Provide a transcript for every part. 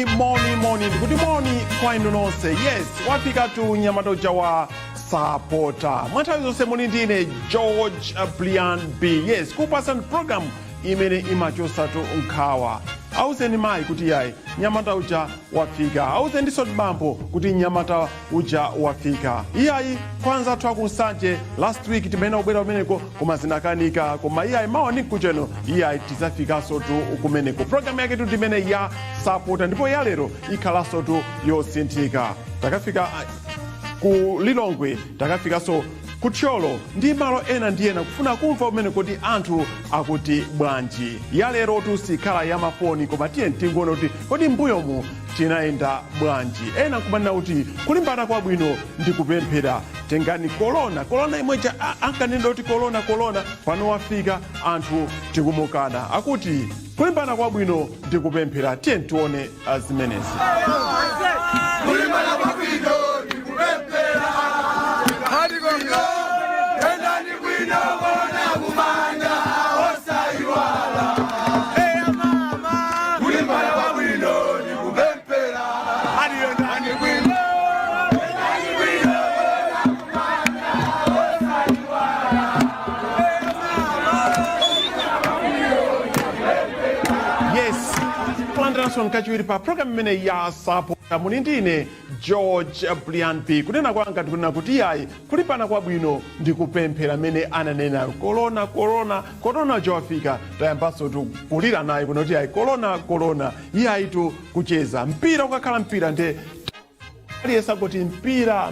Morning. Good morning, kwa inonose. Yes, wapika tu nyamatoja wa Sapota. Mwatawizo semoni ndine George Brian B. Yes, kupasan program imene imachosa tu unkawa. Auze ni mai kuti yai, nyamata uja wafika. Auze ndiso bampo kuti nyamata uja wafika. Iyai, kwanza tuwa kusanje, last week timena ubera umeneko kumazinakanika, kuma iyai maoni kucheno, iyai tizafika sotu ukumeneko. Program yake tu timene ya Sapota, ndipo ya Lero, ikala sotu yosintika. Takafika ku Lilongwe, takafika so kucholo ndi malo ena ndiyena kufuna kumva umene kuti anthu akuti bwanji. Ya Lero tusikhala ya mafoni koma tiye ntingone kuti kodi mbuyomu tinaenda bwanji. Ena kumanena kuti kulimbana kwa bwino ndi kupemphera. Tengani corona imweja ankanenda kuti corona pano wafika anthu tikumukana. Akuti kulimbana kwa bwino ndi kupemphera. Tiye ntione zimenezi. Kulimbana kwa bwino ndi kupemphera. Hadi gonga. Kachiwiri pa program imene ya Sapota muli ndine George Brian B. Kunena kwanga tikunena kuti yayi kulipana kwa bwino ndi kupemphera mene ananena corona jawafika tayambaso tu kulira naye kunoti yayi corona yayi tu kucheza mpira ukakhala mpira nde aliyesa kuti mpira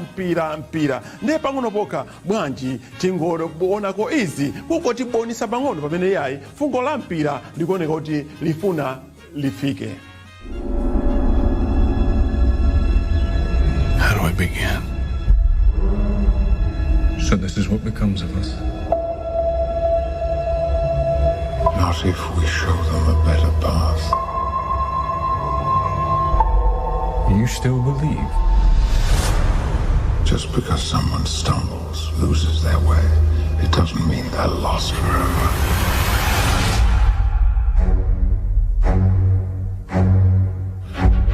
nde pang'ono poka bwanji tingono kuonako izi kukoti bonisa pang'ono pamene yayi fungo la mpira likuoneka kuti lifuna lifike. How do I begin? So this is what becomes of us. Not if we show them a better path. You still believe? Just because someone stumbles, loses their way, it doesn't mean they're lost forever.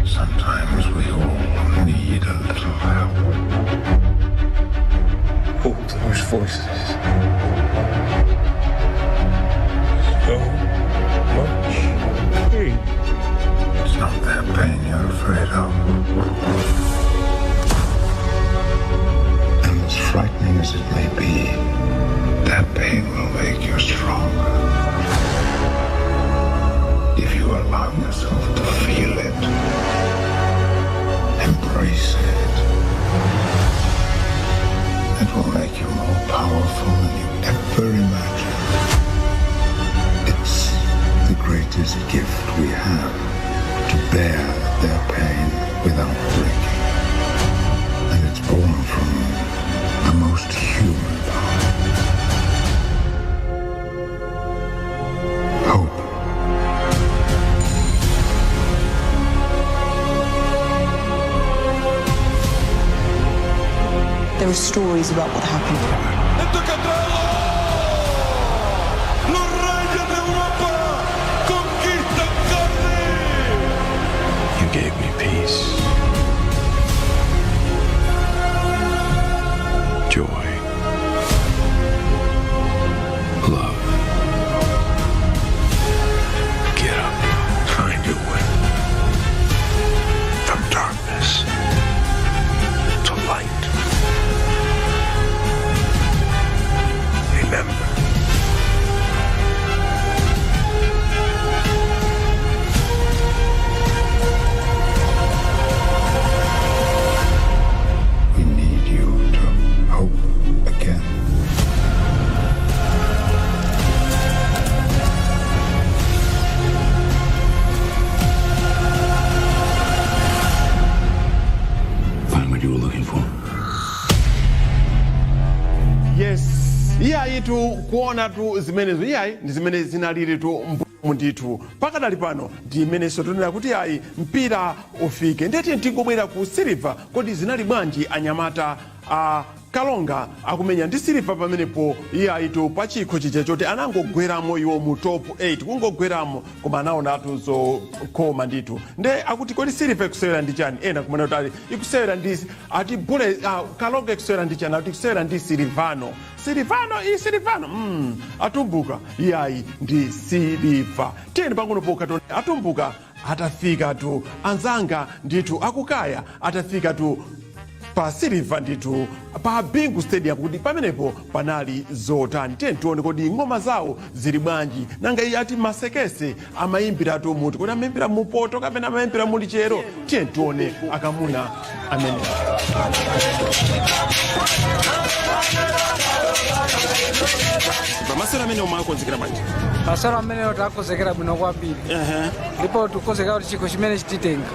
Sometimes we all need a little help. Oh, those voices. So much pain. It's not their pain you're afraid of. And as frightening as it may be, that pain will make you stronger. If you allow yourself to feel it, embrace it, it will make you more powerful than you ever imagined. It's the greatest gift we have, to bear their pain without breaking. And it's born from the most human part. Hope. There are stories about what happened. You gave me peace, joy, love. Get up, find your way from darkness to light. Remember, We need you to hope again. find what you were looking for. Yes, iyayi tu kuona tu zimenezo iyayi ndi zimene zinaliri tu munditu pakadali pano ndi imene sotonera kuti yayi mpira ufike ndeti ntingobwera ku Silver kodi zinali bwanji anyamata kalonga akumenya ndi Silver pamenepo iye aitu pachikho chija choti anangogweramo iwo mu top 8 kungogweramo koma anaonatu zokhoma ndithu nde akuti kodi Silver ikusewera ndi chani ena kumana kuti ali ikusewera ndi ati bule kalonga ikusewera ndi chani ati ikusewera ndi Silvano atumbuka iyayi ndi Silver tiyeni pang'ono pokatoni atumbuka atafika tu anzanga ndithu akukaya atafika tu pa Silver ndithu pa Bingu Stadium kuti pamenepo panali zotani tiyeni tione kodi ng'oma zawo zili bwanji nanga iye ati masekese amayimbira tu muti kodi amayimbira mupoto kapena amayimbira muli chero tiyeni tione akamuna amene pamasero amene umakonzekera bwanji masero amene takonzekera bwino kwambiri ndipo tukonzekera kuti chikho chimene chititenga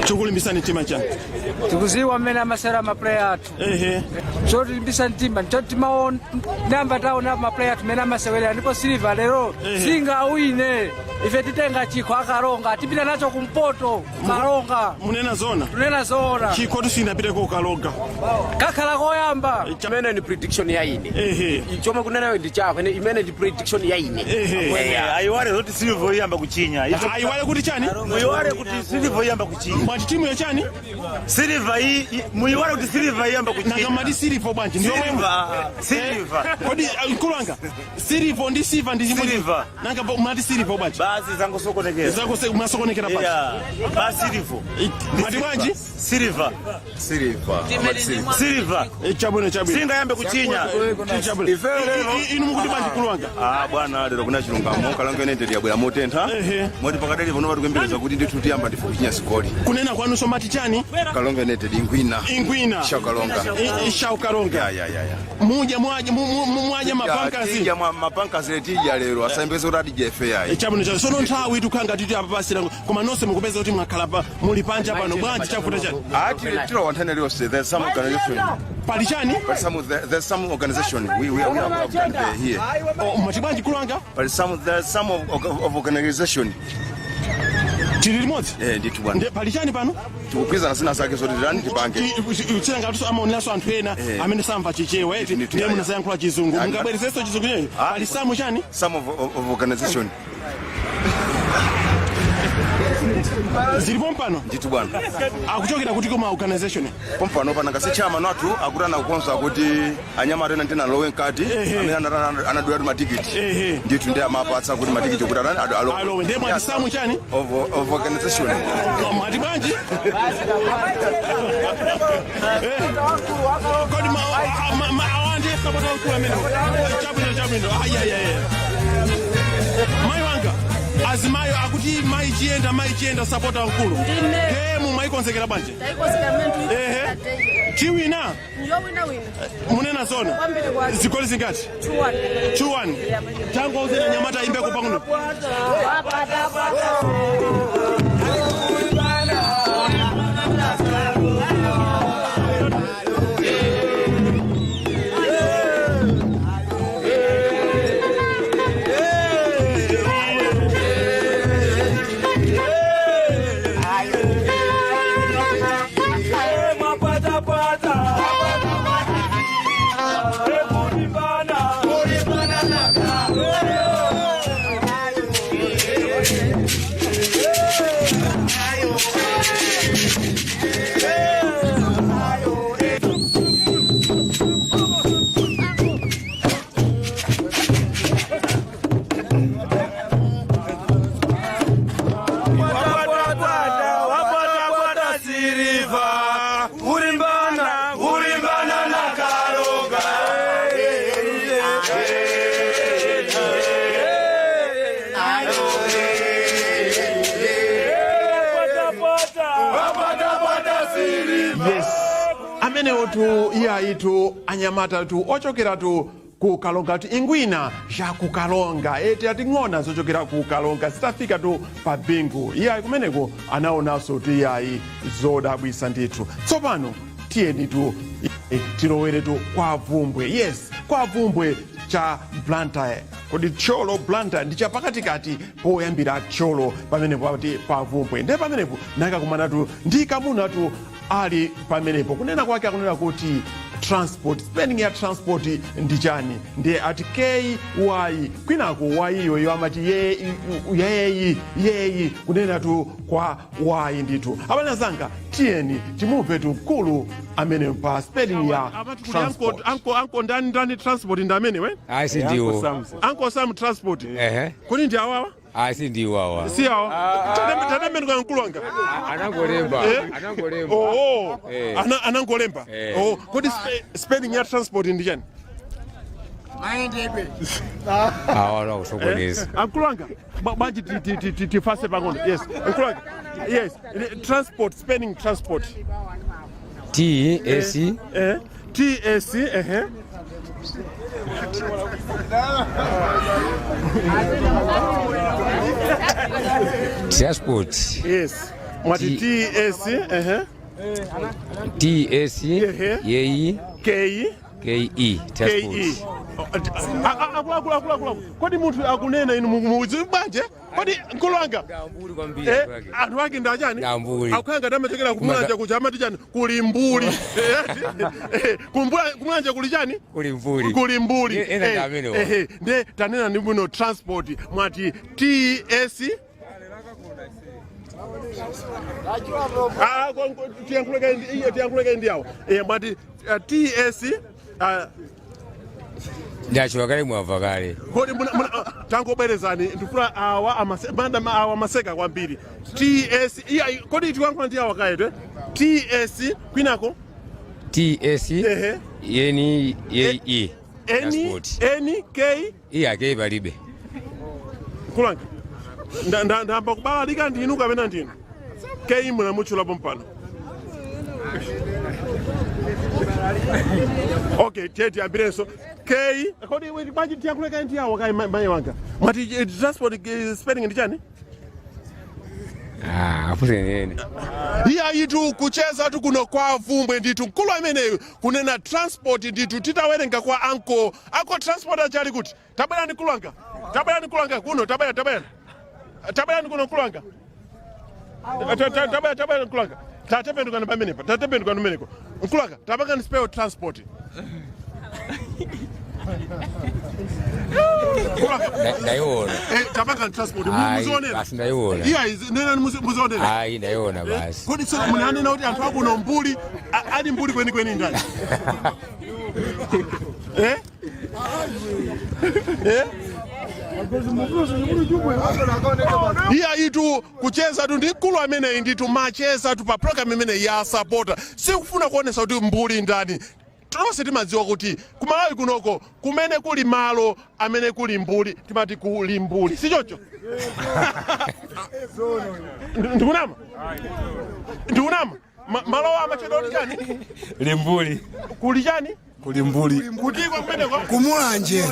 chikulimbisani mtima chani tikuziwa amene amasera maplayer athu chotilimbisa mtima chotimawo namba taona maplayer athu mene amasewera ndipo Silver lero singa awine ife titenga chikho akalonga tipita nacho kumpoto kalonga munena zona tunena zona chikho tusinapiteko kalonga kakhala koyamba imene ni prediction ya ine chomwe kunena ndi chako imene ndi prediction ya ine ayiwale kuti Silver iyamba kuchinya ayiwale kuti chani muyiwale kuti Silver iyamba kuchinya mwati timu ya chani Silver muyiwale kuti Silver iyamba kuchinya nanga mati Silver bwanji ndio Silver kodi kulanga Silver ndi Silver ndi Silver nanga mati Silver bwanji basi zangosokonekera masokonekera basi ba Silver mati bwanji Silver chabwino singa yambe kuchinya inu mukuti bwanji kulanga bwana lero kuna chilungamo kalonga ine ndedi yabwera motentha moti pakadali pano pati kuyembekeza kuti ndithu tiyamba ndife kuchinya sigoli kunena kwanu somati chani kalonga ine ndedi ingwina shaukalonga muja mapankazi mapankazi letija lero asayembekeza kuti adije fair chabwino sono nthawi tukanga titi apa pasira koma nonse mukupeza kuti mwakhala muli panja pano bwanji chafuta chani tilo wanthane liyonse there's some organization pali chani there's some organization we are here mwati bwanji kulanga there's some of organization tili limodzi ndithu bwana nde pali chani pano tikupizana zina zake zoti ndani tipange tsenga kuti amaoneranso anthu ena amene samva chichewa eti ndiye munasayankhula chizungu mungabwerezenso chizungu cheyo pali samu chani some of organization zilipo mpano ndithu bwana akuchokera kuti koma organization pompano pananga si chama natu akutana kukonza kuti anyamata ena ndena lowe nkati amene anadula matikiti ndithu ndi amapatsa kuti matikiti kuti alowe ndiye mwati samu chani of organization mwati bwanji kodi awandi Sapota wakulu amene chabwino mayi wanga azimayo akuti mayi chiyenda Sapota wakulu gemu mwayikonzekera bwanji chiwina munena zona zigoli zingati 2-1 tango uzena nyamata imbeko pang'ono amene otu iyayitu anyamata tu ochokera tu kukalonga tu ingwina ja kukalonga eti ating'ona zochokera kukalonga zitafika tu pa Bingu iyayi kumeneko anaonanso tu iyayi zodabwisa ndithu tsopano tiyeni tu tilowere tu kwa vumbwe kwa vumbwe cha Blantyre kodi tcholo Blantyre ndi chapakatikati poyambira tcholo pamenepo pati pa vumbwe nde pamenepo nakakumanatu ndi kamunatu ali pamenepo kunena kwake akunena kuti transport. Spelling ya transport ndi chani? Ndi ati K Y kwinako Y yo amati yeyi kunena tu kwa Y nditu. Abana zanga tieni timupe tu kulu amene pa spelling ya transport. Anko ndani transport ndamene we? Si ndiwo. Anko Sam transport. Kuni ndi awawa? Si ndiwo awa. Si awa. Tadamene kwa nkulonga. Anangolemba. Anangolemba. Kodi spelling ya transport ndi chani? Wala usokoneza. Ankulonga. Baji tifase pang'ono. Yes. Ankulonga. Yes. Transport, spelling transport. TAC. Transport. Yes. Mwati TAC. TAC. Yeyi. KE. Transport. Akula. Kodi munthu akunena inu muzi banje? Kodi nkulanga? Anthu wake ndachani? Akukhanga damachokera kumulanja kuja amati chani? Kulimbuli. Kumulanja kuli chani? Kulimbuli. Nde tanena ndi muno transport mwati TS. Tiyankuleke ndi awo. Mwati TS. Ndachiwa kale mwava kale. Kodi tangoberezani ndifuna awa maseka kwambiri. TS kodi tiwankula ndi awa kaetwe. TS kwinako? TS yeni yeyi. NK ake palibe. Kulanga. Ndamba kubalalika ndinu kapena ndinu. K muna muchulapo mpano. Okay, tete ambirenso. K kodi we baji tiyankuleka ndi awa kai maye wanga. Mwati transport spelling ndi chani? Apuse nene. Iya itu kucheza tu kuno kwa vumbwe nditu nkulu ameneyo kunena transport nditu titawerenga kwa anko transport achali kuti tabera ndi kulanga kuno tabera ndi kuno kulanga tabera kulanga tatependukana pamenepa tatependukana meneko kulanga tabaka ndi spell transport Ndaiona. Tabaka transport muzonera. Basi ndaiona. Nena muzonera. Ndaiona basi. Kodi so munanena kuti anthu akuno mbuli ali mbuli kweni ndani. Iya itu kucheza tu ndi kulu amene nditu macheza tu pa program imene ya Sapota. Sikufuna kuonesa kuti mbuli ndani. Tonse timadziwa kuti kumalawi kunoko kumene kuli malo amene kuli mbuli timati kuli mbuli sichocho. Ndikunama malo amachedwa kuti chani? Limbuli. Kuli chani? Kuli mbuli. Kuti kwa kumene kwa? Kumulanje.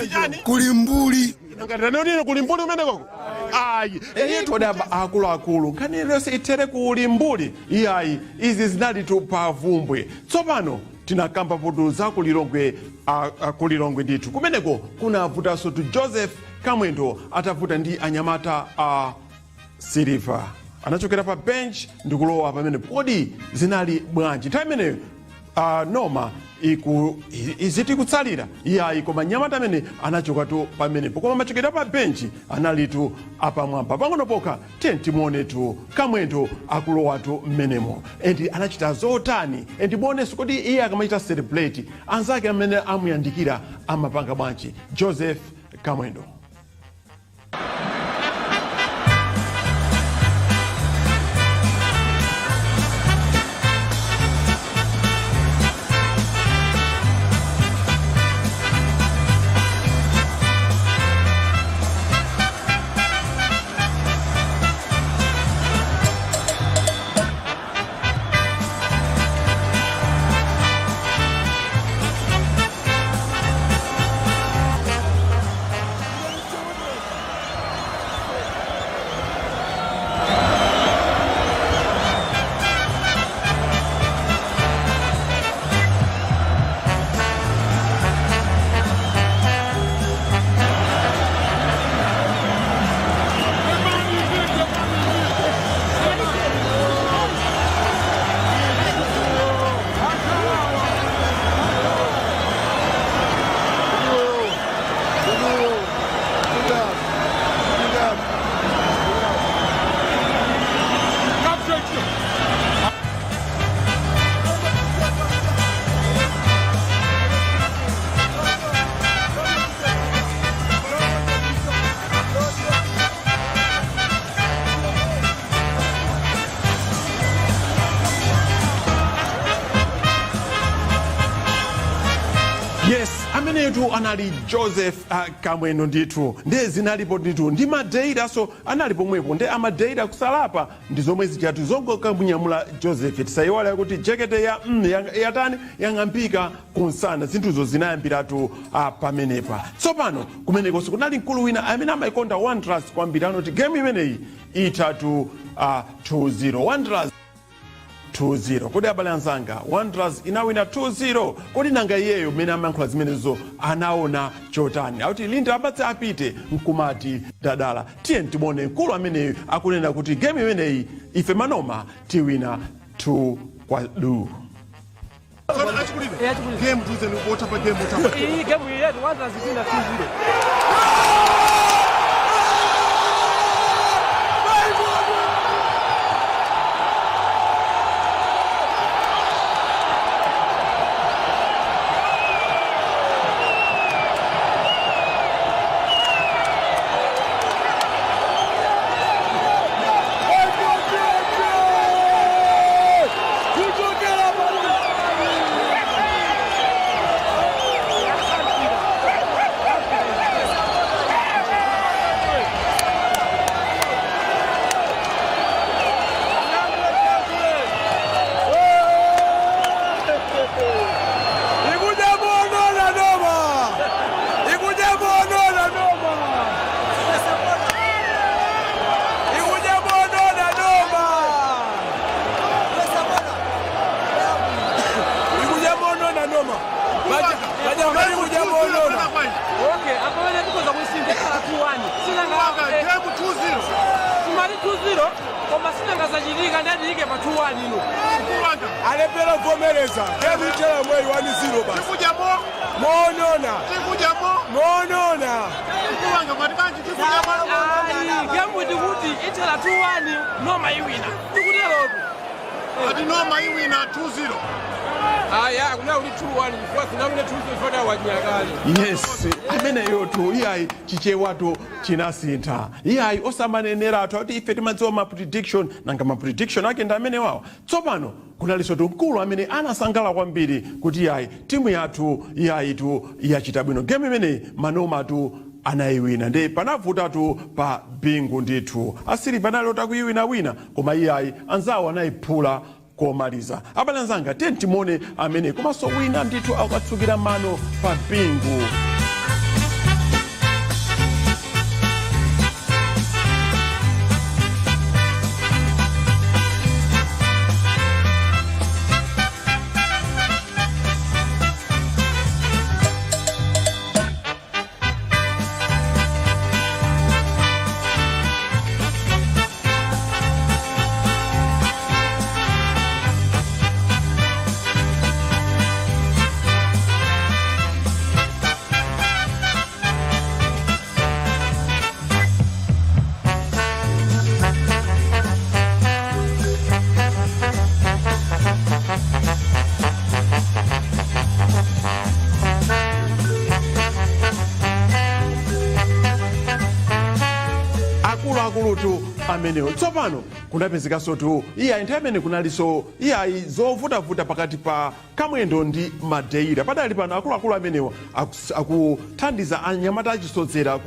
Kuli mbuli. Ngatano kuli mbuli kumene kwa? Ayi. Todaba akulu. Kani lose itere kuli mbuli? Iyayi. Izi zinali tu pavumbwe. Tsopano tinakamba podo za kulilongwe nditu kumeneko kunavuta sotu Joseph Kamwendo atavuta ndi anyamata a Silver anachokera pa bench ndikulowa pamene kodi zinali bwanji nthawi imeneyo noma iziti kutsalira iyayi koma nyamata amene anachoka tu pamenepo koma machokera pa benchi analitu apamwamba pang'ono pokha timuone tu Kamwendo akulowa tu mmenemo endi anachita zotani endi bonenso kodi iye akamachita celebrate anzake amene amuyandikira amapanga bwanji. Joseph Kamwendo. amenetu anali Joseph Kamwendo ndithu ndiye zinalipo ndithu ndi madeira so analipo mwepo ndi amadeira kusalapa ndi zomwe zijatu zongokamunyamula Joseph tisayiwala kuti jekete yatani yang'ambika kunsana zinthuzo zinayambiratu pamenepa tsopano kumenekonso kunali mkulu wina amene amayikonda Wanderers kwambiri anoti game imeneyi itatu 2-0 Wanderers 2-0 kodi abale anzanga Wanderers inawina 2-0 kodi nanga iyeyo mene amayankhula zimenezo anaona chotani akuti Linda abatse apite mkumati dadala tiye timone mkulu ameneyo akunena kuti game imeneyi ife manoma tiwina 2-2 game tuze utapa game utapa iyi game yetu Wanderers ina 2-0 yes ameneyo tu iyayi chichewato chinasintha iyayi osamanenerato kuti ife timadziwa ma prediction nanga ma prediction ake ndi amene wawa tsopano kunaliso mkulu amene anasangala kwambiri kuti iyayi timu yathu iyayitu yachita bwino game imeneyi manoma tu anayiwina ndi panavutatu pa bingu ndithu asiri panalota kuyiwina wina koma iyayi anzawo anayiphula komaliza abale anzanga timone amene komanso wina ndithu akatsukira mano pa bingu akulutu amenewo tsopano kunapezekaso tu iyayi nthawi imene kunaliso iyayi zovutavuta pakati pa Kamwendo ndi madeira padali pano akuluakulu amenewo akuthandiza anyamata achisodzera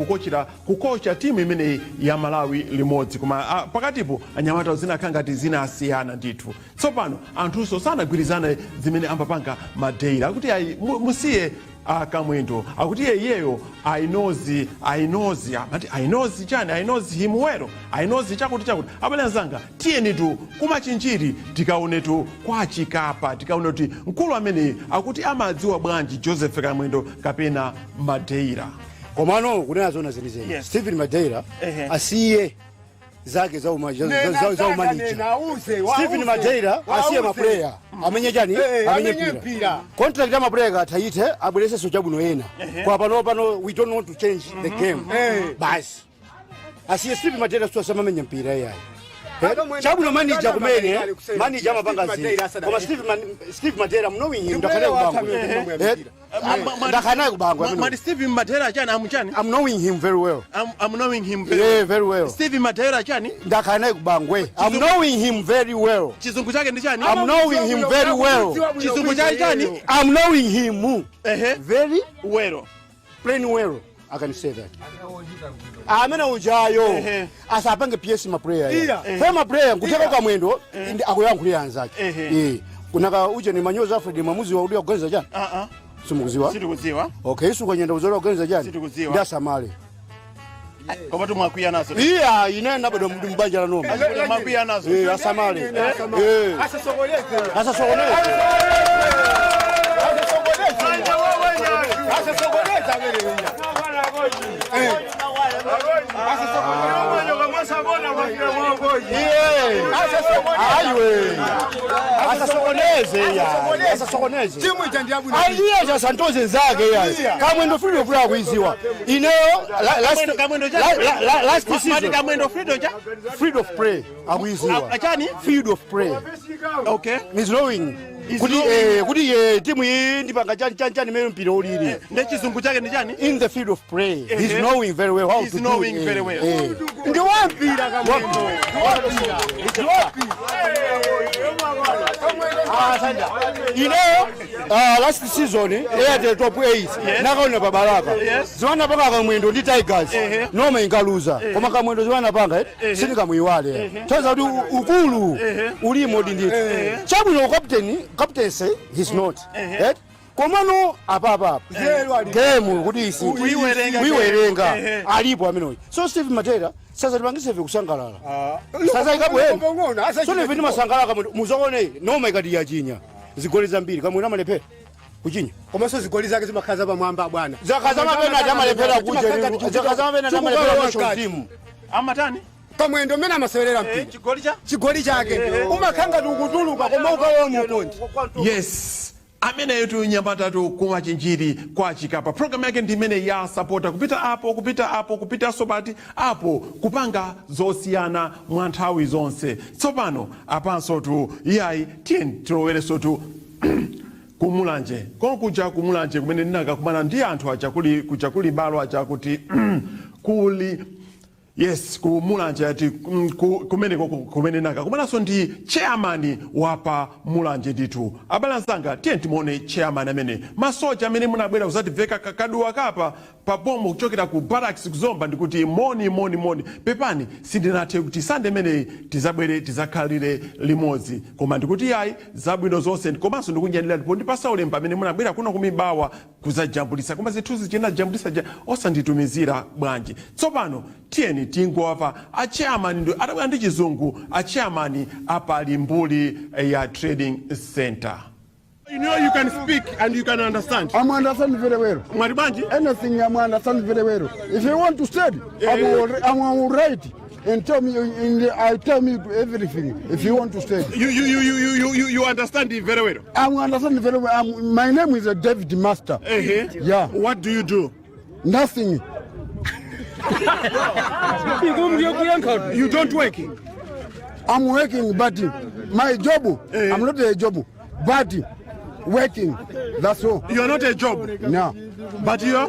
kukocha timu imeneyi ya Malawi limodzi koma pakatipo anyamata zinakhala ngati zinasiyana ndithu tsopano anthunso sanagwirizane zimene amapanga madeira akuti iyayi musiye Kamwendo akuti iyeyo I knows him well I knows chakuti abale anzanga tiyeni tu kumachinjiri tikaone tu kwa chikapa tikaone kuti mkulu amene akuti amadziwa bwanji Joseph Kamwendo kapena madeira komano kunena zona zenizeni Stephen Madeira asiye zake za umaniji Stephen Madeira asiye maplayer amenye jani amenye mpira contract ya maplayer atayite abulese sojabuno yena kwa pano we don't want to change the game basi asiye Stephen Madeira so sama amenye mpira yayi chabuno manager kumene manager amapanga zinthu koma Steve Matera knowing him ndakanaye kubangwa Madi Steve Matera chani amuchani? I'm knowing him very well. I'm knowing him very well. Yeah, very well. Steve Matera chani? Ndakanaye kubangwe. I'm knowing him very well. Chizungu chake ndi chani? I'm knowing him very well. Chizungu chake chani? I'm knowing him very well. Plain well. I can say that. Amena ujayo asapange PS ma prayer. Fema prayer kuteka kwa mwendo akuyangulia anzake. Kunaka uje ni manyoza Alfred mwamuzi wa udia kugenza jana. Simukuziwa? Situkuziwa. Okay, isu kwenye ndawuzora kugenza jana. Situkuziwa. Ndia samale. Kwa watu mwakuya naso. Inena bado mbanja la noma. Mwakuya naso. Asamale. Asasogoleze. Asasogoleze. Asasokoneze aliyeja santoze zake ya kamwendo freedom of kuiziwa ineo last season kamwendo freedom of prayer akuiziwa achani freedom of prayer okay is knowing kuti timu iyi ndipanga chani mero mpira ulili nde chizungu chake ndi chani in the field of prayer he's knowing very well how to do he's knowing very well ndi wampira kamwendo last season Airtel top 8 nakaona babalaka ziwana panga kamwendo ndi Tigers noma ingaluza koma kamwendo ziwana panga sinikamwiwale toza kuti ukulu ulimo ndindito chabwino captaincy he's not komano apapa game kuti isi wiwerenga alipo amenoyi so Steve Matera sasa tipangise kusangalala sasa ikabwena so neveni masangalala kamwe muzokone noma ikati yachinya zigoli zambiri kamwe namalephera kuchinya koma so zigoli zake zimakhaza pamwamba bwana zakaza mapena ati amalephera kuja zakaza mapena ati amalephera national team amatani kamwendo mena amasewerera mpira chigoli chake umakhanga tukutuluka koma ukawo mukondi yes amene yetu nyambatatu kwa chinjiri kwa chikapa program yake ndi imene ya Sapota kupita sobati apo kupanga zosiyana mwa nthawi zonse tsopano apanso tu iyayi tilowereso tu kumulanje kuja kumulanje kumene ndinakakumana ndi anthu aja kuli balo aja kuti kuli yes kumulanje ati kumene nakakumananso ndi chairman wapa mulanje nditu abalansanga timuone chairman amene masoja amene munabwera kuzativeka kaduwa kapa pa bomo kuchokera ku barracks kuzomba ndikuti moni pepani sindinathe kuti sande imene tizabwere tizakhalire limodzi koma ndikuti yayi zabwino zonse komanso ndikunjanira ndipo ndipasa ulemba amene munabwera kuno kumibawa kuzajambulisa koma zinthuzi chinajambulisa osanditumizira bwanji tsopano tiyeni tingova a chairman ndo atabwera ndi chizungu a chairman apa Limbuli ya trading center. You know you can speak and you can understand. I'm understand very well. Anything I'm understand very well. If you want to study, I'm all right. And tell me, I tell me everything. If you want to study, you understand it very well. I understand very well. My name is David Master. Yeah. What do you do? Nothing. You don't work. I'm working, but my job. I'm not a job, but working. That's all. You are not a job. No. But you are.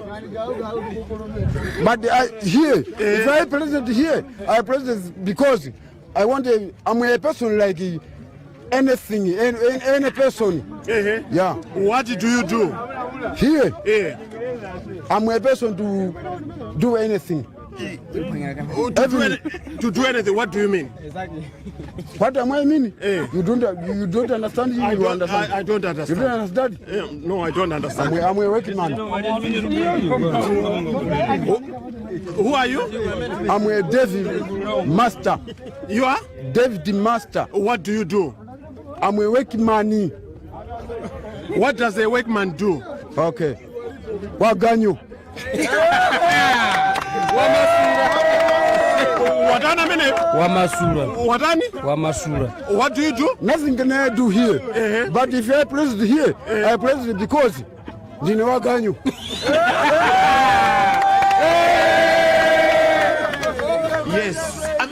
But here, if I present here, I present because I want. I'm a person like anything, any person. Yeah. What do you do here? I'm a person to do anything. To do anything. What do you mean? Exactly. What am I mean? You don't understand. You understand. I don't understand. You don't understand? No, I don't understand. I'm a working man. Who are you? I'm a David Master. You are? David Master. What do you do? I'm a working man. What does a workman do? Okay. Waganyo. Watana mene? Wamasura. Watani? Wamasura. What do you do? Nothing can I do here. But if I press it here, I press it because Dino Waganyo. Yes.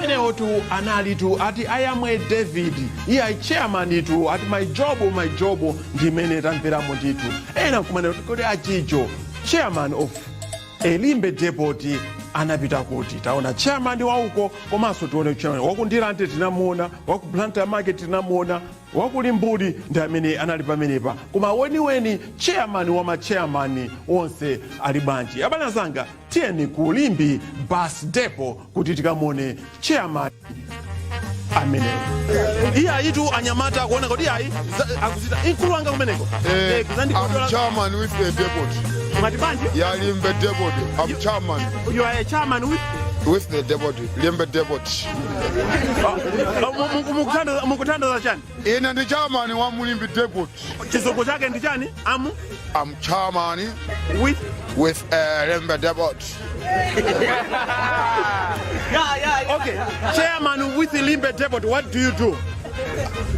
amenewo tu anali tu ati ayamwe David iye ayi chairman tu ati my job ndimene tamveramo ndithu ena kumene kuti achicho chairman of Elimbe Depot anapita kuti taona chairman wauko komanso tione chairman wakundirante tinamuona wakublantyre market tinamuona wakulimbudi ndi amene anali pamenepa koma weniweni chairman wa machairman onse ali bwanji abale zanga tiyeni ku Limbi Bus Depot kuti tikamone chairman amene iye ayitu anyamata kuona kuti ayi akuzita inkulu wanga kumeneko I'm chairman with the depot. Yeah, Limbe Depot. I'm chairman. You are a chairman with the depot. Limbe Depot. Mukutanda chani? Ine ndi chairman wa Limbe Depot. Chisoko chake ndi chani? I'm chairman with Limbe Depot. Okay. Chairman with Limbe Depot, what do you do?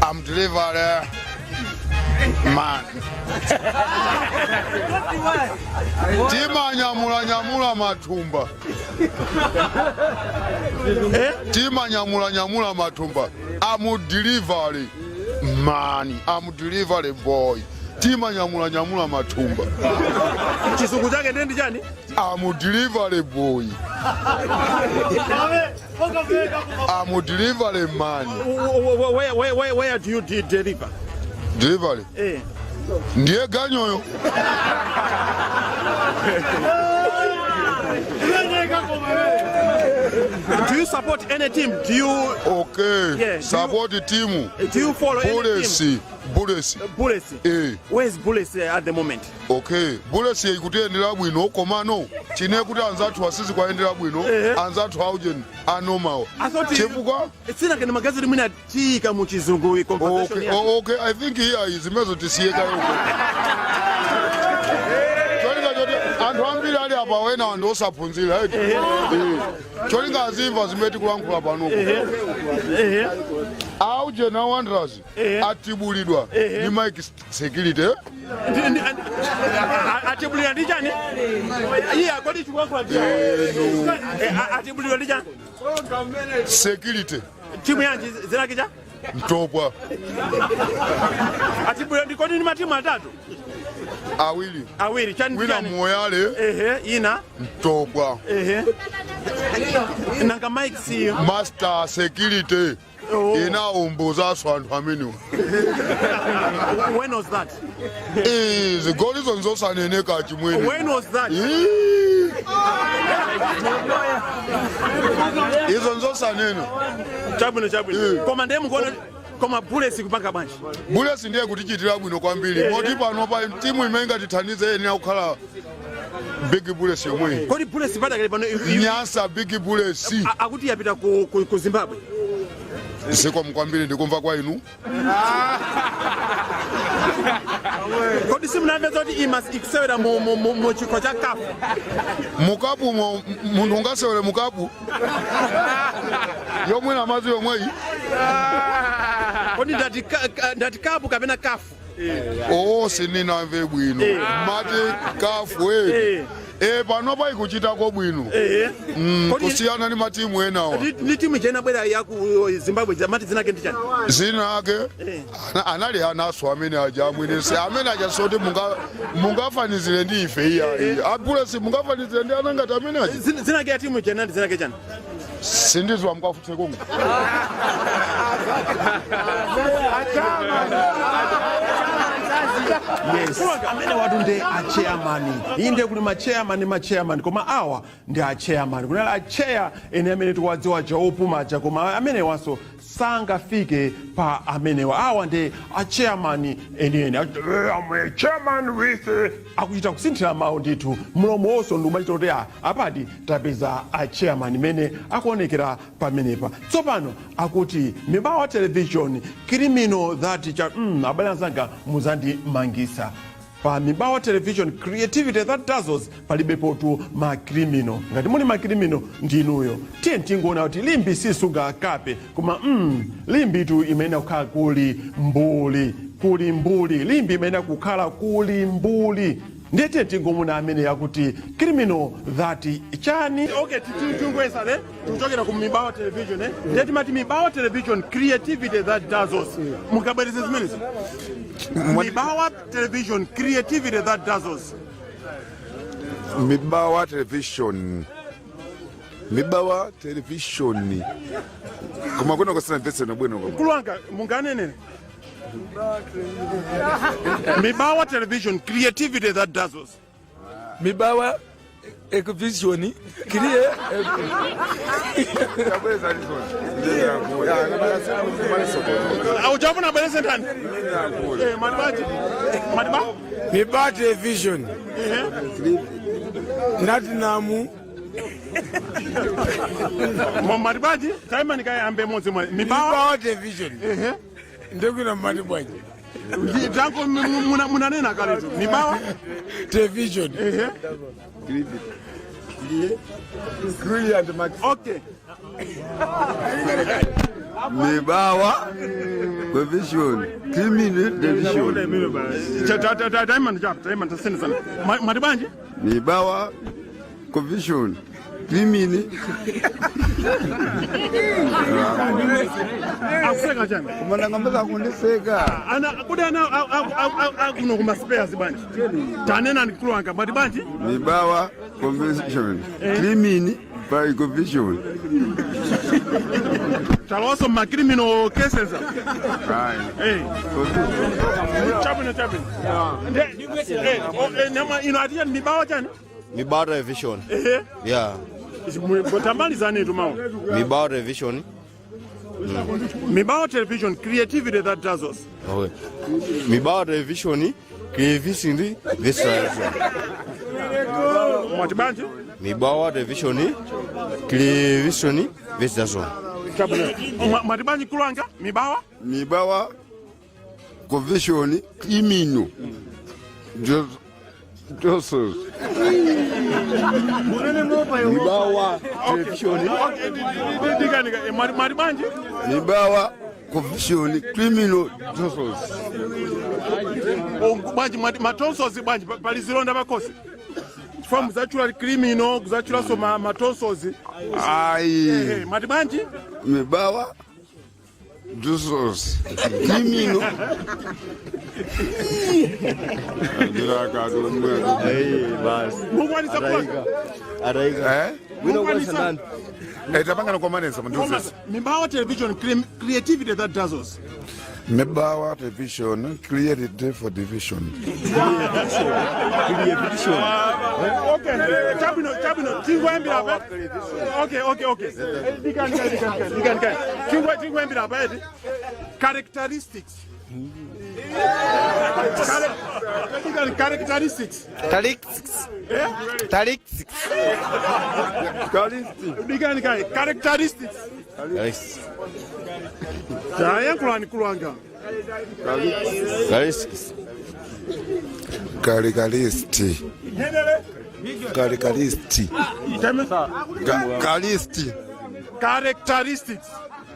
I'm delivery man. Tima nyamula matumba. Tima nyamula matumba. I'm a delivery man. I'm a delivery boy. Tima nyamula matumba. Chisuku chake ndi chani? I'm a delivery boy. I'm a delivery man. Where do you deliver? Delivery? Ndiye ganyoyo. Do you support any team? Do you? Okay. Yeah. Support the team. Do you follow any team? Bulesi. Where is Bulesi at the moment? Okay. Bulesi ikutendera bwino komano. Chine kuti anzathu asisi kwaendera bwino. Anzathu aujeni anormal. Chifukwa? Sina kene magazeti mwina tika mu chizungu conversation. Okay. I think here is mezo tisiyeka yoko. Anthu ambiri ali apa wena ando osaphunzira cholinga azimva zimeti kulankhula panoko auje na wanderers atibulidwa ni Mike security atibulidwa ndi chani iye akodi chikulankhula atibulidwa ndi chani security timu yanji zilake cha Ntopwa atibulidwa ndi kodi ni matimu atatu awiri chani wina moyale ina Ntopwa nanga Mike si master security ina umbuza so anthu amene when was that zigoli zonzo saneneka chimwene when was that izonzo sanene chabwino koma ndemu kuona koma Bulesi kupanga bwanji Bulesi ndiye kutichitira bwino kwambiri moti pano pa timu imenga tithandize ene akukhala Big Bulesi yomwe kodi Bulesi padakale pano Nyasa Big Bulesi akuti yapita ku Zimbabwe siko mkwambiri ndikumva kwa inu kodi simunamveza kuti imas ikusewera mu chikho cha kafu mukapu munthu ungasewere mukapu yomwe na mazi yomweyi kodi ndati kapu kapena kafu sininamve bwino mati kafu panopa ikuchitako bwino kusiyana ni matimu enawa ni timu ichena bwera ya ku Zimbabwe mati zinake ndi chani zinake anali anaso amene aja amwinese amene aja soti mungafanizire ndi ife iya Bulesi mungafanizire ndi anangati amene aja zinake ya timu ichena ndi zinake chani sindizwa mukafutse kongo yes amene watu ndi achairman inde kuli machairman koma awa ndi achairman kunali achair ene amene tikuwadziwa chaopumacha koma amene waso sangafike pa amenewa awa ndi achairman enieni chairman with akuchita kusinthira mawu ndithu mlomo wonso ndi umachita kuti apati tapeza achairman mene akuonekera pamenepa tsopano akuti Mibawa television criminal that abale anzanga muzandimangisa pa Mibawa television creativity that dazzles palibepo tu macriminal ngati muli macriminal ndinuyo tiye tingoona kuti Limbi sisunga kape koma Limbi tu imene kukhala kuli mbuli Limbi imene kukhala kuli mbuli ndete tingomuna amene yakuti criminal that chani. Okay, tingwesa ne tuchokera ku Mibawa television ndeti mati Mibawa television creativity that does us mukabwereza zimenezi. Mibawa television creativity that does us. Mibawa television koma kuna kusana pesa na bwino kulwanga munganene Mibawa television creativity that does us. Mibawa vision Aujapona balance ndani. Madiba? Mibawa television. Natinamu. Madibaji, time nikai ambe mozi mwa. Mibawa television. Ndekuna madibaji. Janko munanena kaletu. Mibawa television. Okay. Mibawa television criminal television. Time sana. Madibaji? Mibawa television criminal. Afseka jana. Kumana ngambeza kundiseka. Ana kudana akuno kuma spares banje. Tanena nikulwanga Madibaji? Mibawa television criminal by television. Also my criminal cases. Right. Hey. Chapin. Mibawa jana? Mibawa television. Yeah. Tamalizane tumao. Mibawa television. Mibawa television creativity that does us. Okay. Mibawa television creativity this is. Matibanji? Mibawa television creativity this is. Matibanji kulwanga Mibawa television criminal. Just Mibawa television. Matibanji? Mibawa television criminal justice. Banji matonsozi banji palizilonda bakosi. From actual criminal, actual so matonsozi. Aye. Matibanji? Mibawa justice criminal. Mibawa television creativity that does us. Mibawa television created for division. Okay, Chabino, okay. Characteristics.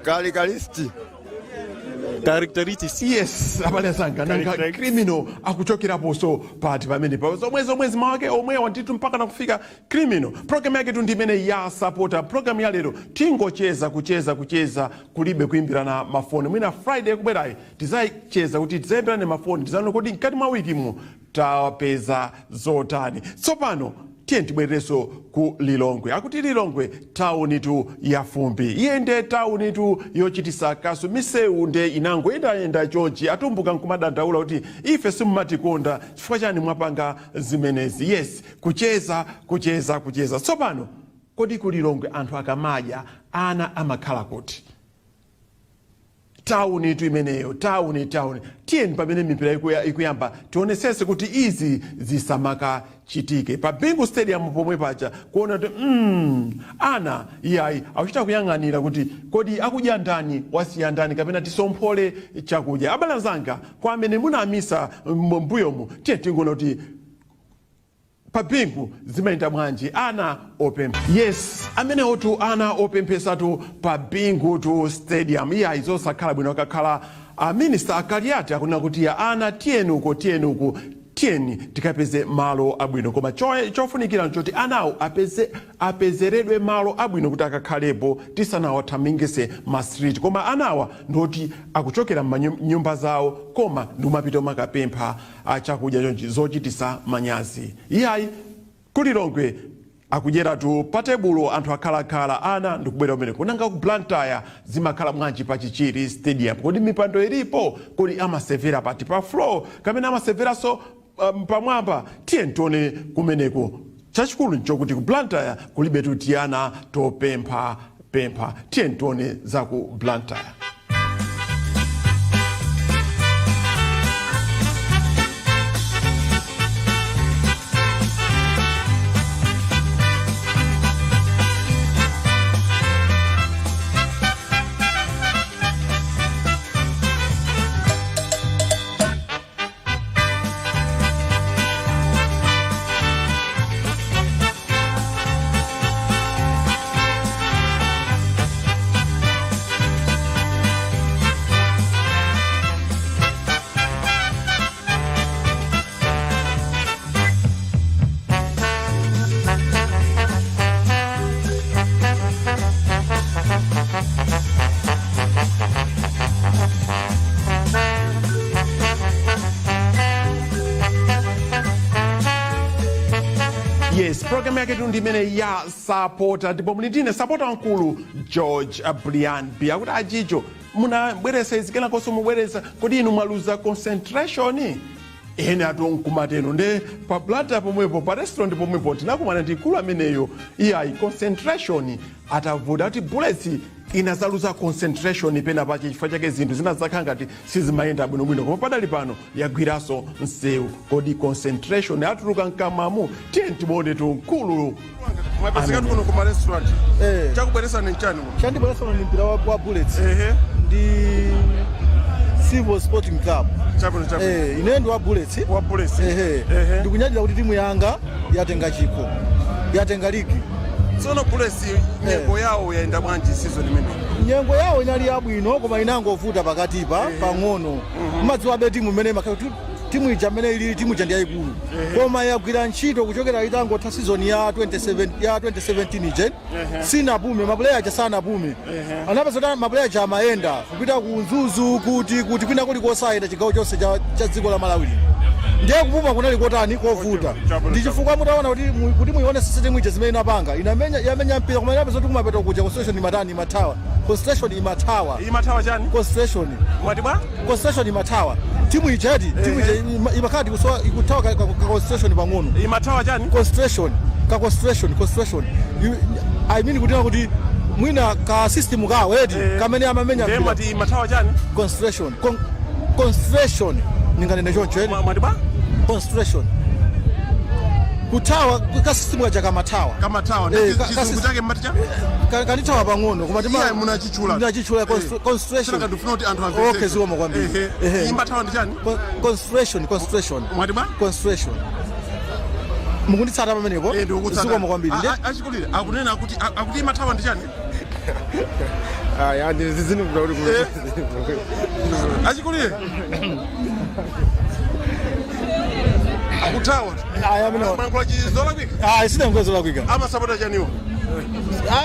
Characteristics. Characteristics. Yes, abalesanga nanga criminal akuchokera poso pati pamene pa omwezi mawake omwe wantitu mpaka na kufika criminal. Program yake ndimene ya Sapota. Program ya lero tingocheza kucheza kulibe kuimbirana mafoni. Mwina Friday kubwerayi tizaicheza kuti tizayimbirane mafoni tizano kodi mkati mwa wiki mu tapeza zotani. Tsopano tiye tibwereso ku Lilongwe. Akuti Lilongwe tauni tu ya fumbi. Yende tauni tu yochitisa kaso miseu nde inango enda chonchi atumbuka nkumadandaula kuti ife simumatikonda chifukwa chani mwapanga zimenezi. Yes, kucheza. Tsopano kodi ku Lilongwe anthu akamaja ana amakhala kuti tauni tu imeneyo, tauni. Tieni pamene mipira ikuyamba tionesese kuti izi zisamaka chitike. Pa Bingu Stadium pomwe pacha kuona kuti ana iyayi akuchita kuyang'anira kuti kodi akudya ndani wasiya ndani kapena tisomphole chakudya. Abalazanga kwa amene munamisa mbuyomu tiye tingona kuti pa Bingu zimaita mwanji ana opempha. Yes, amene otu ana opemphesa tu pa Bingu tu Stadium. Iya izosakhala bwino kakhala minister akaliati akuna kuti ana tienuko tieni tikapeze malo abwino koma chofunikira nchoti anawo apezeredwe malo abwino kuti akakhalepo tisanawathamangise ma street koma anawa ndoti akuchokera m'nyumba zawo koma ndimapita makapempha chakudya zochitisa manyazi iyayi kulilongwe akudyeratu pa tebulo anthu akhalakhala ana ndikubwera umene kunanga ku Blantyre zimakhala mwanji pa Chichiri stadium kodi mipando ilipo kodi amasevera pati pa floor kamene amaseveranso pamwamba tiye tione kumeneko chachikulu nchokuti ku Blantyre kulibetu tiyana topempha tiye tione za ku Blantyre. Yes, program yake ndimene ya Sapota ndipo mlindine Sapota wankulu George Brian B akuti achicho munabweresa izikena koso mubweresa kodi inu mwaluza concentration ene atonkumateno nde pa Blantyre pomwepo pa restaurant pomwepo tinakumana ndi ikulu ameneyo iyayi concentration atavuta kuti bullets inazaluza concentration pena pache chifukwa chake zinthu zinazakhala ngati sizimayenda bwinobwino koma padali pano yagwiraso msewu kodi concentration atuluka mkamamu tiye timuone mkulu mwapesekatu kuno kuma restaurant chakubweresa ni nchani chandibweresa ni mpira wa bullets ndi Civil Sporting Club ine ndi wa bullets ndikunyadira kuti timu yanga yatenga chikho yatenga ligi tsono bullets nyengo yawo yaenda bwanji season imene nyengo yawo inali yabwino koma inangovuta pakatipa pang'ono madziwa be timu imene makati timu ija imene ili timu ija ndi yayikulu koma yagwira ntchito kuchokera itangotha season ya 2017 ije sinapume maplayer aja sanapume anapeza maplayer aja amayenda kupita ku Nzuzu kuti kwina kuli kosayenda chigawo chonse cha dziko la Malawi ndiye kupuma kunali kotani kovuta ndi chifukwa mutaona kuti muione system ije zimene inapanga yamenya mpira koma inapeza kuti kumapeta kuja concentration imatani imatawa concentration imatawa chani concentration mwati bwa concentration imatawa timu ijeti timu ije imakati kuswa ikutawa ka concentration pang'ono imatawa chani concentration I mean kuti mwina ka system kawo kamene amamenya mpira ndemati imatawa chani concentration ninganene choncho mwati bwa concentration kutawa ka system ya kamatawa chizungu chake mmaticha kanitawa pang'ono koma iya munachichula concentration saka ndifuna kuti anthu amvese okay zikoma kwambiri imatawa ndi chani concentration mwati bwa concentration mukunditsata pamenepo zikoma kwambiri achikulire akunena akuti imatawa ndi chani andi zizinukula kuti achikulire akutawa mangula chizolakwika sina ngozola kwika amasapota chaniwo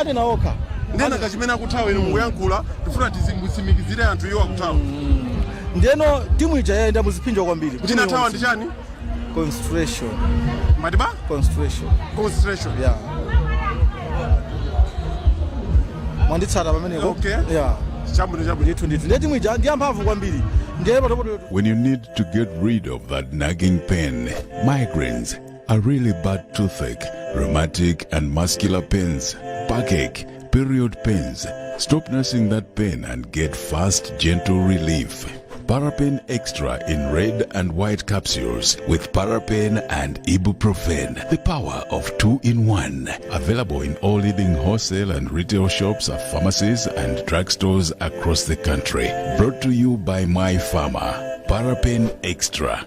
ade naoka ndena kachimene akutawa ino mukuyankhula tifuna tizimusimikizire anthu iwo akutawa ndeno timu ija yaenda muzipinjo kwambiri kuti natawa ndi chani concentration matiba concentration yeah mwanditsata pamenepo okay yeah chabwino ndeti timu ija ndi amphamvu kwambiri. When you need to get rid of that nagging pain, migraines, a really bad toothache, rheumatic and muscular pains, backache, period pains, stop nursing that pain and get fast, gentle relief. Parapain Extra in red and white capsules with parapain and ibuprofen. The power of 2-in-1. Available in all leading wholesale and retail shops, pharmacies and drugstores across the country. Brought to you by My Pharma. Parapain Extra.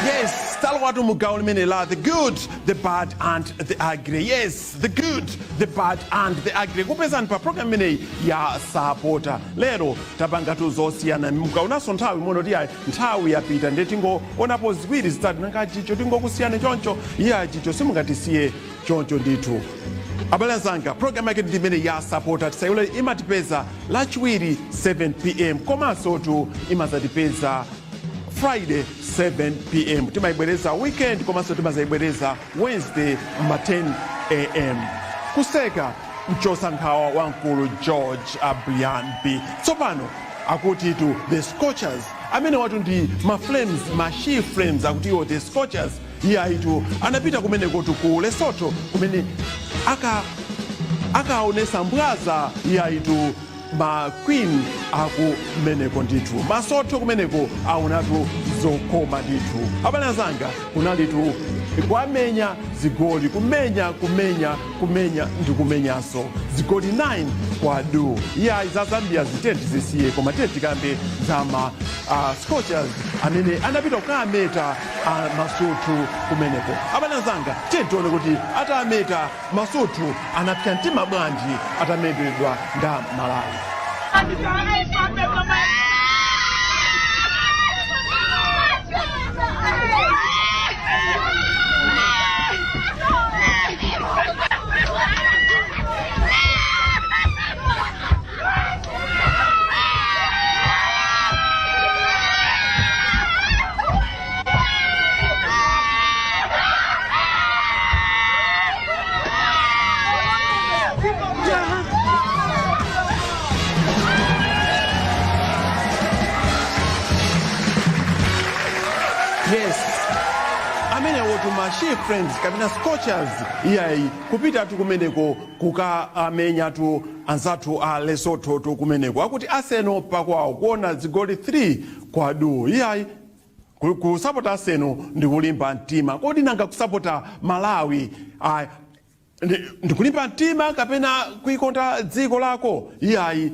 Yes, talwatu mugawo limene la the good, the bad and the ugly. Yes, the good. good, the bad and the ugly. Kupezani pa program imeneyi ya Sapota. Lero tapanga tuzosiyana mukaonaso nthawi mono tiyayi nthawi yapita ndiye tingoonapo ziwiri zitatu nanga chicho tingokusiyana choncho iya chicho simungatisiye choncho ndithu. Abale zanga program yake ndi imene ya Sapota tisayule imatipeza lachiwiri 7 pm komanso tu imazatipeza Friday 7 pm timayibwereza weekend komanso timazayibwereza Wednesday ma 10 am kuseka mchosankhawa wankulu George Brian B. Tsopano akuti tu the Scorchers amene watu ndi ma flames ma she flames akutiwo the Scorchers iyayitu anapita kumene kotu ku Lesotho kumene akaonesa mbwaza iyayitu ma queen aku meneko ndithu masotho kumeneko aunatu zokoma ndithu. Abale zanga kunalitu kwamenya zigoli kumenya ndi kumenyaso zigoli 9 kwa du iya za Zambia zitenti zisiye koma tenti kambe zama Scorchers amene anapita kukameta masotho kumeneko. Abale zanga tentione kuti atameta masotho anapita mtima bwanji atamedwedwa nda Malawi. Yes, amene wotu ma she friends kapena Scorchers iyayi kupita tu kumeneko kukamenya tu anzathu a Lesotho tu kumeneko akuti Arsenal pakwawo kuona zigoli 3 kwa du iyayi kusapota Arsenal ndi kulimba mtima kodi nanga kusapota Malawi ndi kulimba mtima kapena kuikonda dziko lako iyayi.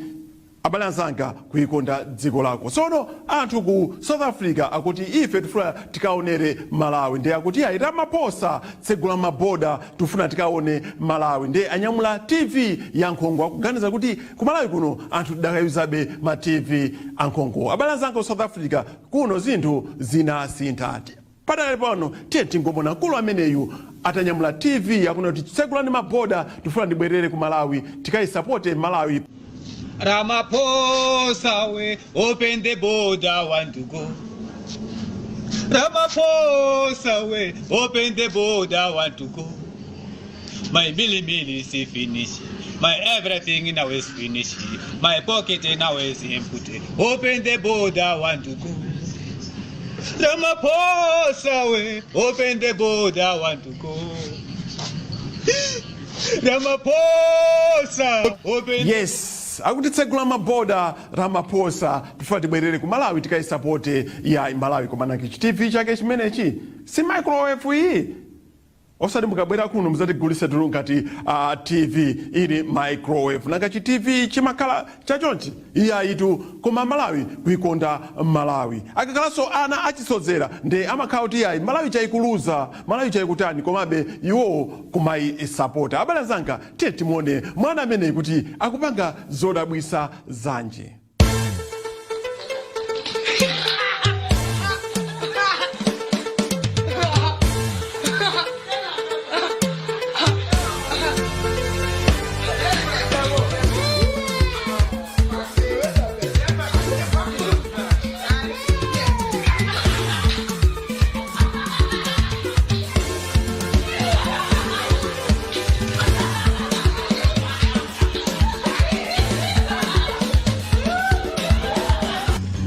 Abale anzanga kuikonda dziko lako. Sono anthu ku South Africa akuti ife tifuna tikaonere Malawi ndi akuti ayi Ramaphosa tsegula maboda tufuna tikaone Malawi ndi anyamula TV ya Nkhongo akuganiza kuti ku Malawi kuno anthu dakayuzabe ma TV ankhongo. Abale anzanga ku South Africa kuno zinthu zinasintha. Padakale pano tiye tingomona mkulu ameneyu atanyamula TV yakuna kuti tsegula ni maboda tufuna ndibwerere ku Malawi tikayisapote Malawi. Ramaphosa, we open the border, want to go. Ramaphosa, we open the border, want to go. My milli is finished. My everything now is finished. My pocket now is empty. Open the border, want to go. Ramaphosa, we open the border, want to go. Ramaphosa, open. Yes. Akuti tsegula maboda Ramaphosa tifuna tibwerere ku Malawi tikayisapote ya Malawi komanaki TV chake chimenechi si microwave iyi osati mukabwera kuno muzatigulise tulu ngati TV ili microwave nanga TV chimakhala chachonchi iyayitu koma Malawi kuikonda Malawi akakalaso ana achisodzera ndi amakhala kuti iyayi Malawi chayikuluza Malawi chayikutani komabe iwo kumayisapota. Abale zanga tiye timuone mwana ameneyi kuti akupanga zodabwisa zanji.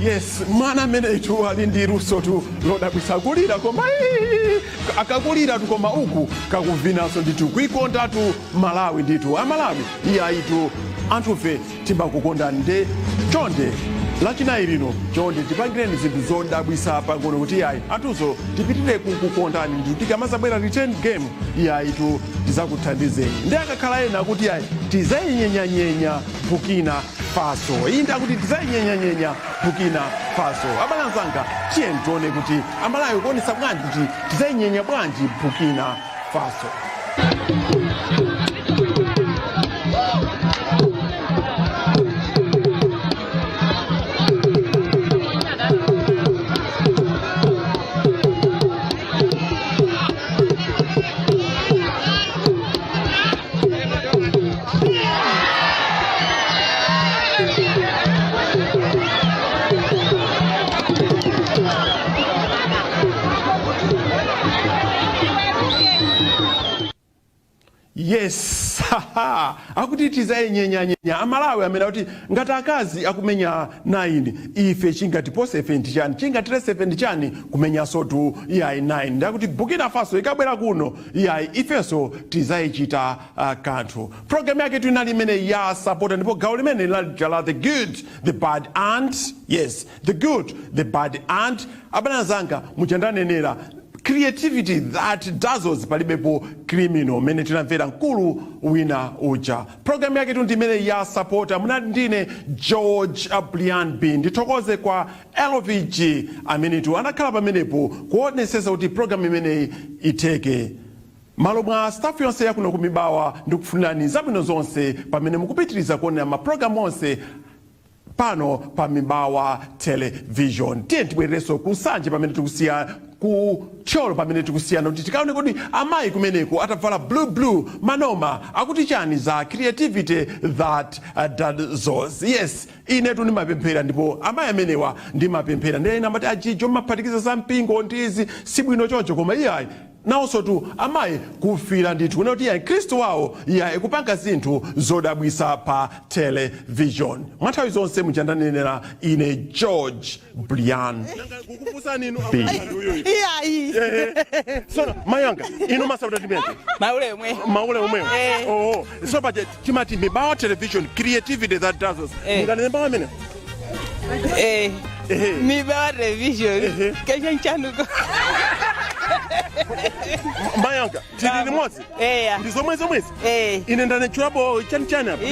Yes, mwana mene tu alindiruso tu lodabwisa kulira koma akakulira tu koma uku kakuvinaso nditu kuikonda tu Malawi nditu Malawi iyayitu anthufe timbakukonda nde chonde lachinayi lino chonde tipangireni zinthu zodabwisa pang'ono kuti iyayi anthuzo tipitire kukukondani nditu tikamazabwera return game iyayitu tizakuthandizeni ndi akakhala ena kuti iyayi tizayinyenyanyenya Burkina Faso inda kuti tizayinyenyanyenya Burkina Faso. Abale anzanga tiye tione kuti Amalawi kuonesa bwanji kuti tizayinyenya bwanji Burkina Faso. yes akuti tizayenyenyanyenya amalawi amene kuti ngati akazi akumenya 9 ife chingatipose 7 chani chingatire 7 chani kumenya sotu iyayi 9 ndakuti Burkina Faso ikabwera kuno iyayi ifeso tizayichita kanthu. Program yake tunali imene ya Sapota ndipo gawo limene la the good, the bad and yes, the good, the bad and abana zanga muchandanenera creativity that dazzles palibepo criminal mene tinamvera mkulu wina uja. Program yake tuntimene ya Sapota munati ndine George Brian B ndithokoze kwa LVG amene tu anakhala pamenepo kuonesesa kuti program imene iteke. Malo mwa staff yonse yakuno ku Mibawa ndikufunirani zabwino zonse pamene mukupitiriza kuonera maprogram onse pano pa Mibawa television. Tiye tibwereso kusanje pamene tikusiya ku cholo pamene tikusiyana kuti tikaone kuti amayi kumeneko atavala blue manoma akuti chani za creativity that dazzles. Yes, ine tu ndimapemphera ndipo amayi amenewa ndimapemphera ndiyena amati ajijo maphatikiza za mpingo ndizi sibwino choncho koma iyayi nawonso tu amayi kufira ndithu kuna kuti iyayi Khristu wawo iyayi kupanga zinthu zodabwisa pa television. Mwanthawi zonse muchandanenera ine George Brian B. So mayanga ino masabata timene maule omwe oh so but timati Mibawa television creativity that dazzles ngane mbawa mene Mibawa television kesha nchanuko mayanga tili limodzi ndizomwezi ine ndane trouble chani apa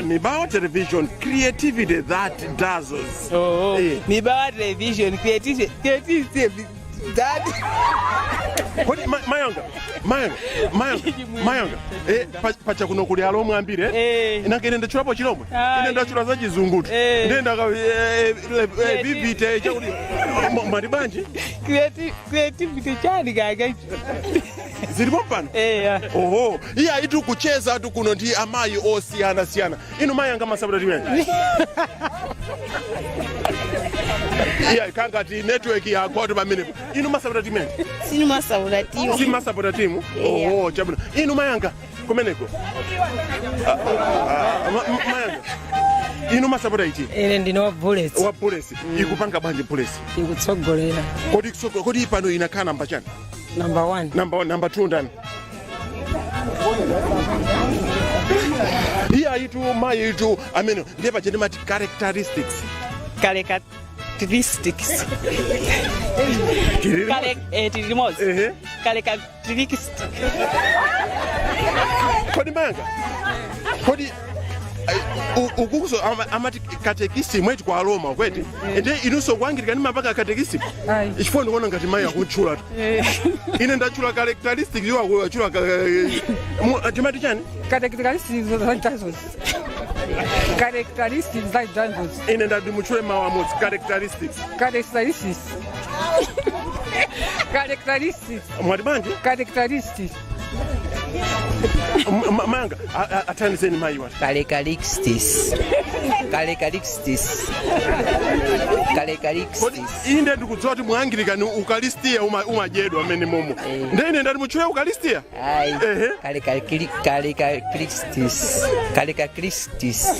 Mibawa television creativity that dazzles. Mibawa television creativity that mayanga pacha kuno kuli alomwe ambire inake nenda chulapo chilomwe inenda chula za chizungutu ndenda vivite chakuti mali banji creativity chani gaga zilipo mpano oho iya itu kucheza tu kuno ndi amayi osiyana ino mayanga masabata timene iya kangati network ya kwatu pamene ino masabata timene sinu masabata timu oh chabuna ino mayanga kumeneko mayanga ino masabata ichi ine ndino wa bullets ikupanga banje bullets ikutsogolera kodi pano inakhala namba chani number 1 number 2 ndani iya itu mayi itu amene ndiye pachene mati characteristics kodi mayanga kodi ukukuso amati katekisi mweti kwa Roma kweti ende inuso kwangirika ni mapaka katekisi ichifo ndikuona ngati mayi akutchula tu ine ndachula characteristics iwo akuchula chimati chani characteristics that dazzles ine ndadimuchule mawu amodzi characteristics mwati banje characteristics manga athandizeni mayi wati characteristics kodi inde ndikudziwa kuti muangirikani ukalistia umadyedwa amene momo ndene ndati muchule ukalistia characteristics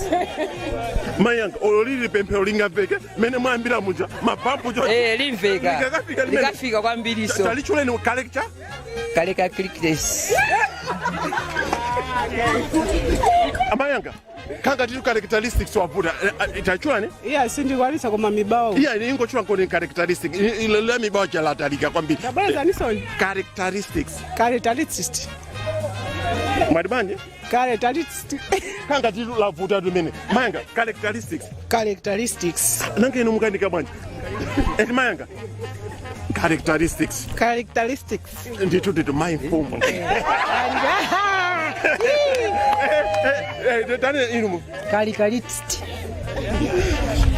mayanga olili pemphero lingaveke mene mwambira muja mapampu cho limveka likafika kwambiriso talichuleni characteristics amayanga kanga titu characteristics wavuta itachulani sindikwalisa koma Mibawa ingochula nkoni characteristics ile Mibawa chalatalika kwambiri characteristics madibanje kanga titu lavuta tumene mayanga characteristics nange ino mukandika bwanje eti mayanga characteristics ndithu mayifumu dane inu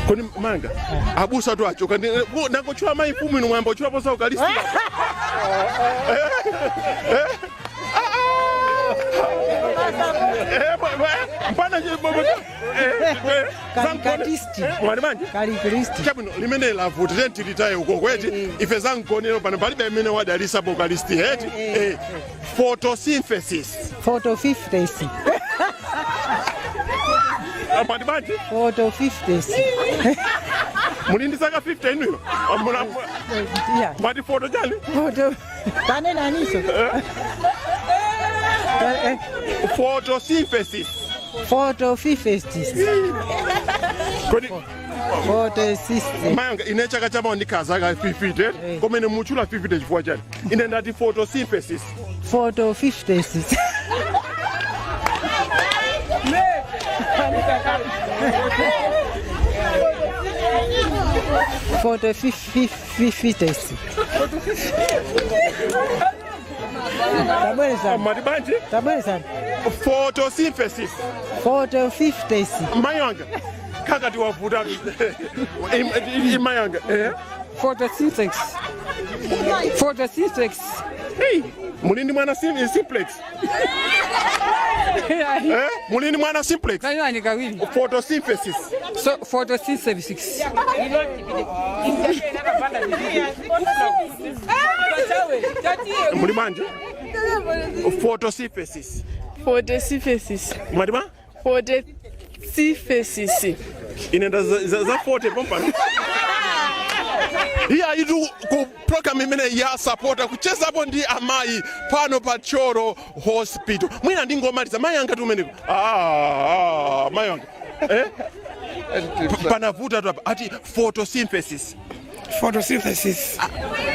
koni manga abusa tu acho kandi nangochula mayifumu inu mwamba ochula posa ukalisti mpana Karikatisti. Mwali banje? Karikatisti. Chabwino limene lavuti tenti litaye uko kweti ife zankonero pano palibe imene wadalisa bokalisti heti photosynthesis. Photosynthesis. Mwali banje? Photosynthesis. Mulindi saka 50 inuyo? Mwati photo jani? Photo. Tane naniso. Photosynthesis. Photosynthesis. Kodi photosynthesis. Mayanga ine chaka chama ndikaza ka 50 komene muchula 50 chifukwa chani ine ndati photosynthesis. Photosynthesis. Photosynthesis. Photosynthesis. Photosynthesis. Mayanga kakati wavuta Mayanga Photosynthesis. Photosynthesis. Hey, mulindi mwana simplex. Mulindi mwana simplex. Kanyani kawili. Photosynthesis. So photosynthesis. Muli manje? Photosynthesis. Photosynthesis. Madima? Photosynthesis. Inenda za photo pompano. Iya idu ku program imene ya Sapota kucheza hapo ndi amayi pano pa Choro Hospital. Mwina ndingomaliza Mayanga tumeneko. Mayanga. Panavuta tu hapa ati photosynthesis. Photosynthesis.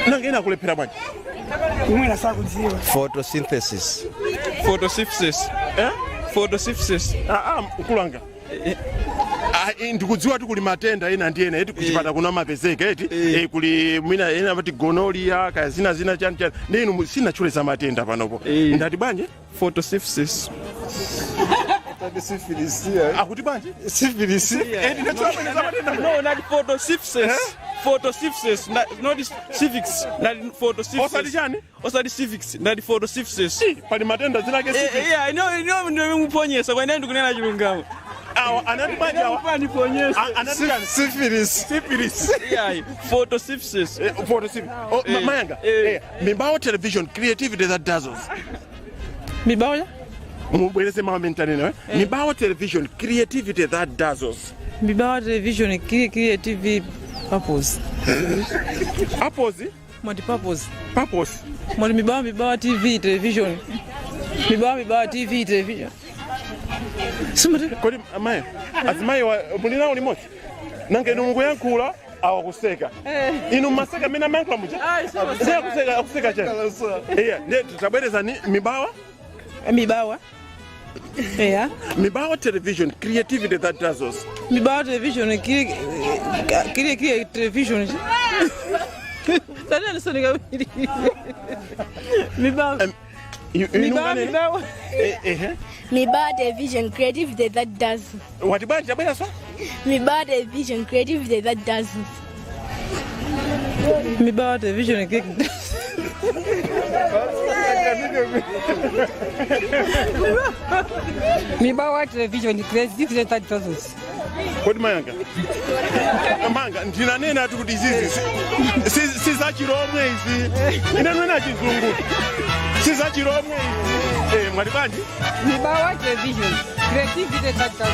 Nangena kulephera bwanji. Mwina sakudziwa. Photosynthesis. Photosynthesis. Photosynthesis. Ukulanga. Ndikudziwa tu kuli matenda ena ndi ena eti kuchipata kuna mapezeka eti kuli mwina ena pati gonorrhea kaya zina chani nenu sina chule za matenda panopo ndati banje photosynthesis. Akuti banje syphilis. No, not photosynthesis. Photosynthesis, not civics, not photosynthesis. Osadi chani? Osadi civics, not photosynthesis. Pali matenda zinake civics. Yeah, I know ndio muponyesa kwa nini ndikunena chilungamo. Anatibanja wapani ponyesa. Syphilis. Yeah, photosynthesis. Photosynthesis. Mayanga. Mibawa television creativity that dazzles. Mibawa? Mubweleze mama mentalino Mibawa television creativity that dazzles. Mibawa television creativity purpose. Purpose? What purpose? Purpose. What Mibawa TV television. Mibawa TV television. Kodi amaya azimai mulina uli mosi nange nungu yankula awakuseka inu maseka mina mankula muja sija kuseka cha nde tutabeleza ni Mibawa Mibawa television creativity that dazzles. Mibawa television create television. Tana sonika Mibawa Mibawa television creativity that does. What about Jabela so? Mibawa television creativity that does. Mibawa television Mibawa television creativity that does. Kodi Mayanga? Manga ndinanena tu disease. Siza chiromwe izi. Inanena chizungu. Siza chiromwe izi. Mwali banje? Mibawa television creativity that does.